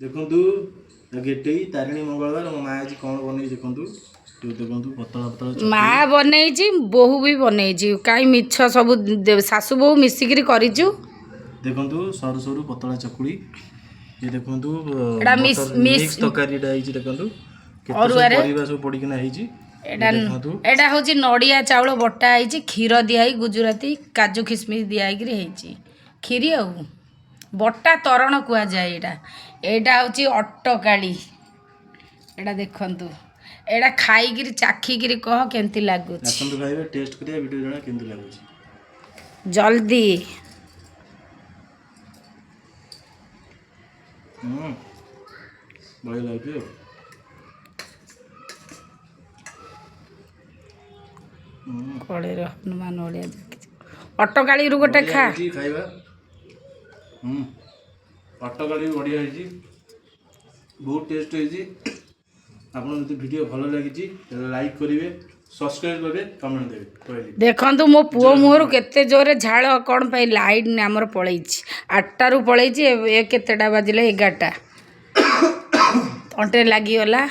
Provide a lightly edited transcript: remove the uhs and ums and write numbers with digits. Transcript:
देखंतु गेटेई तारिणी मंगलवार मो माँ आज कौन बन देखंतु देखंतु पतला पतला माँ बनई बोहू भी बनई कहीं मिछ सब शाशु बोहू मिसिक करूँ देखंतु सरू सरू पतला चकुड़ी ये देखंतु एटा मिक्स तरकारी देखंतु केते सब परिबा सब पडिकिना ହେଇची एटा हूँ नड़िया चाउल बटा है क्षीर दिखाई गुजराती काजू किसमिश दिखाई खीरी आ बटा तरण कह जाए यहाँ हूँ अटकाली एटा देखंतु एटा खाई चाखिकी कह केमती लगुच खाइबे टेस्ट करिया वीडियो जणा केमती लागुच जल्दी बढ़िया लागे कड़े हनुमान ओडिया अटकाली रू गोटे खा खाइबा अटकाली बढ़िया बहुत टेस्ट होती आपन जब वीडियो भल लगी लाइक करेंगे सब्सक्राइब करेंगे कमेंट देवे देखंतु मो पुओ मुहर केते जोरे झाल कौन पाई लाइट आमर पलई 8टारू पलई केतेटा बाजिले 11टा अंटे लगिगला